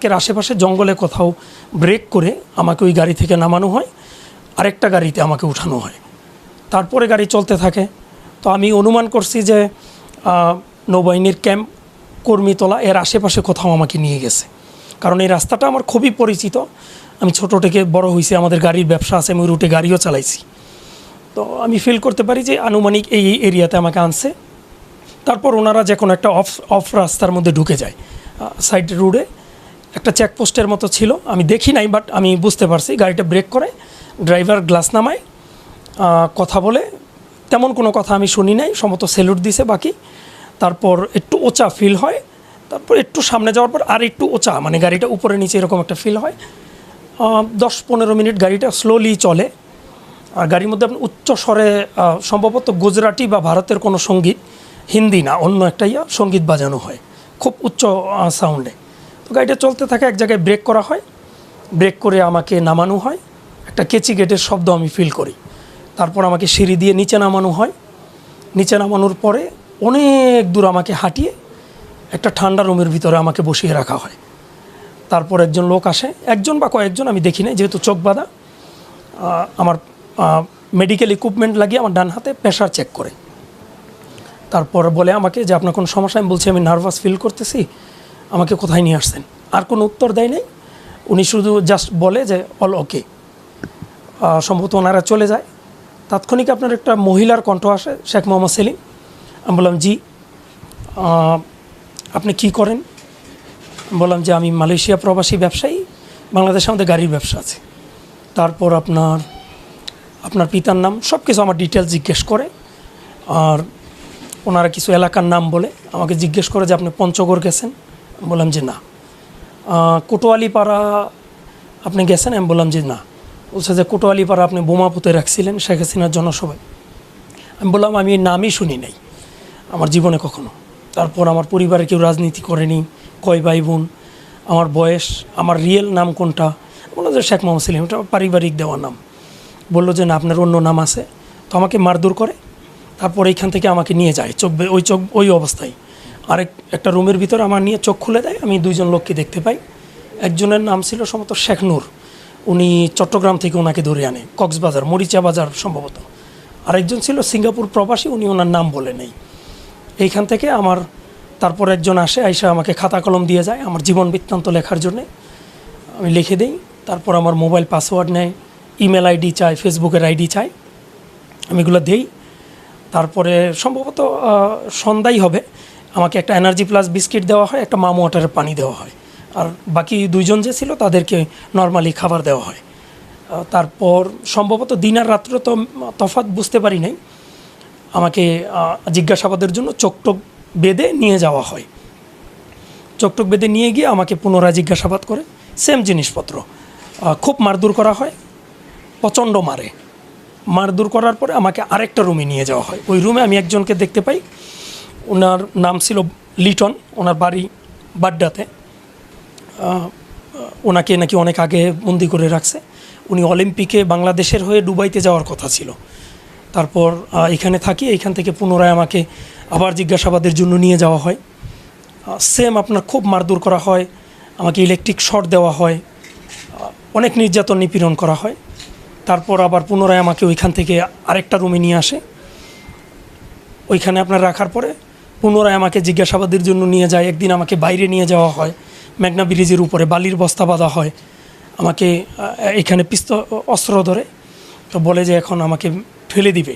পার্কের আশেপাশে জঙ্গলে কোথাও ব্রেক করে আমাকে ওই গাড়ি থেকে নামানো হয়, আরেকটা গাড়িতে আমাকে উঠানো হয়। তারপরে গাড়ি চলতে থাকে। তো আমি অনুমান করছি যে নৌবাহিনীর ক্যাম্প কর্মীতলা এর আশেপাশে কোথাও আমাকে নিয়ে গেছে, কারণ এই রাস্তাটা আমার খুবই পরিচিত। আমি ছোটো থেকে বড় হয়েছি, আমাদের গাড়ির ব্যবসা আছে, আমি ওই রুটে গাড়িও চালাইছি। তো আমি ফিল করতে পারি যে আনুমানিক এই এরিয়াতে আমাকে আনছে। তারপর ওনারা যে কোনো একটা অফ রাস্তার মধ্যে ঢুকে যায়, সাইড রোডে একটা চেকপোস্টের মতো ছিল, আমি দেখি নাই, বাট আমি বুঝতে পারছি। গাড়িটা ব্রেক করে ড্রাইভার গ্লাস নামায়, কথা বলে, তেমন কোনো কথা আমি শুনি নাই, সম্ভবত স্যালুট দিছে বাকি। তারপর একটু ওচা ফিল হয়, তারপর একটু সামনে যাওয়ার পর আর একটু ওচা, মানে গাড়িটা উপরে নিচে এরকম একটা ফিল হয়। 10-15 মিনিট গাড়িটা স্লোলি চলে। আর গাড়ির মধ্যে আপনি উচ্চ স্বরে সম্ভবত গুজরাটি বা ভারতের কোনো সঙ্গীত, হিন্দি না অন্য একটা সঙ্গীত বাজানো হয় খুব উচ্চ সাউন্ডে। তো গাড়িটা চলতে থাকে, এক জায়গায় ব্রেক করা হয়, ব্রেক করে আমাকে নামানো হয়। একটা কেচি গেটের শব্দ আমি ফিল করি। তারপর আমাকে সিঁড়ি দিয়ে নিচে নামানো হয়। নিচে নামানোর পরে অনেক দূর আমাকে হাঁটিয়ে একটা ঠান্ডা রুমের ভিতরে আমাকে বসিয়ে রাখা হয়। তারপর একজন লোক আসে, একজন বা কয়েকজন আমি দেখি নাই, যেহেতু চোখ বাঁধা। আমার মেডিকেল ইকুইপমেন্ট লাগিয়ে আমার ডান হাতে প্রেশার চেক করে। তারপর বলে আমাকে যে আপনার কোনো সমস্যা? আমি বলছি আমি নার্ভাস ফিল করতেছি, আমাকে কোথায় নিয়ে আসছেন? আর কোনো উত্তর দেয় নাই, উনি শুধু জাস্ট বলে যে অল ওকে। সম্ভবত ওনারা চলে যায়। তাৎক্ষণিক আপনার একটা মহিলার কণ্ঠ আসে, শেখ মোহাম্মদ সেলিম। আমি বললাম জি। আপনি কি করেন? বললাম যে আমি মালয়েশিয়া প্রবাসী ব্যবসায়ী, বাংলাদেশে আমাদের গাড়ির ব্যবসা আছে। তারপর আপনার পিতার নাম, সব কিছু আমার ডিটেলস জিজ্ঞেস করে। আর ওনারা কিছু এলাকার নাম বলে আমাকে জিজ্ঞেস করে যে আপনি পঞ্চগড় গেছেন? বললাম যে না। কোটোয়ালিপাড়া আপনি গেছেন? আমি বললাম যে না। বলছে যে কোটোয়ালিপাড়া আপনি বোমা পুঁতে রাখছিলেন শেখ হাসিনার জনসভায়। আমি বললাম আমি এই নামই শুনি নাই আমার জীবনে কখনো। তারপর আমার পরিবারে কেউ রাজনীতি করেনি, কয় ভাই বোন, আমার বয়স, আমার রিয়েল নাম কোনটা। বললো যে শেখ মোহাম্মদ সেলিম, এটা পারিবারিক দেওয়া নাম। বললো যে না আপনার অন্য নাম আছে। তো আমাকে মারধর করে, তারপর এইখান থেকে আমাকে নিয়ে যায় ওই অবস্থায় একটা রুমের ভিতরে আমার নিয়ে চোখ খুলে দেয়। আমি দুইজন লোককে দেখতে পাই। একজনের নাম ছিল সম্ভবত শেখ নূর, উনি চট্টগ্রাম থেকে ওনাকে ধরে আনে, কক্সবাজার মরিচা বাজার সম্ভবত। আরেকজন ছিল সিঙ্গাপুর প্রবাসী, উনি ওনার নাম বলে নেই। এইখান থেকে তারপর একজন আসে, আইসা আমাকে খাতা কলম দিয়ে যায় আমার জীবন বৃত্তান্ত লেখার জন্যে। আমি লিখে দিই। তারপর আমার মোবাইল পাসওয়ার্ড নেয়, ইমেল আইডি চায়, ফেসবুকের আইডি চায়, আমি এগুলো দিই। তারপরে সম্ভবত সন্ধ্যাই হবে, আমাকে একটা এনার্জি প্লাস বিস্কিট দেওয়া হয়, একটা মাম ওয়াটারের পানি দেওয়া হয়। আর বাকি দুইজন যে ছিল তাদেরকে নর্মালি খাবার দেওয়া হয়। তারপর সম্ভবত দিন আর রাত্র তো তফাৎ বুঝতে পারি নাই, আমাকে জিজ্ঞাসাবাদের জন্য চোখ বেঁধে নিয়ে যাওয়া হয়। চোখ বেঁধে নিয়ে গিয়ে আমাকে পুনরায় জিজ্ঞাসাবাদ করে, সেম জিনিসপত্র। খুব মারধর করা হয়, প্রচণ্ড মারধর করার পরে আমাকে আরেকটা রুমে নিয়ে যাওয়া হয়। ওই রুমে আমি একজনকে দেখতে পাই, ওনার নাম ছিল লিটন, ওনার বাড়ি বাড্ডাতে। ওনাকে নাকি অনেক আগে বন্দি করে রাখছে। উনি অলিম্পিকে বাংলাদেশের হয়ে দুবাইতে যাওয়ার কথা ছিল। তারপর এখানে থাকি, এইখান থেকে পুনরায় আমাকে আবার জিজ্ঞাসাবাদের জন্য নিয়ে যাওয়া হয়। সেম আপনার খুব মারধর করা হয়, আমাকে ইলেকট্রিক শর্ট দেওয়া হয়, অনেক নির্যাতন নিপীড়ন করা হয়। তারপর আবার পুনরায় আমাকে ওইখান থেকে আরেকটা রুমে নিয়ে আসে। ওইখানে আপনার রাখার পরে পুনরায় আমাকে জিজ্ঞাসাবাদের জন্য নিয়ে যায়। একদিন আমাকে বাইরে নিয়ে যাওয়া হয়, মেঘনা ব্রিজের উপরে বালির বস্তা বাঁধা হয়। আমাকে এখানে অস্ত্র ধরে, তো বলে যে এখন আমাকে ফেলে দিবে।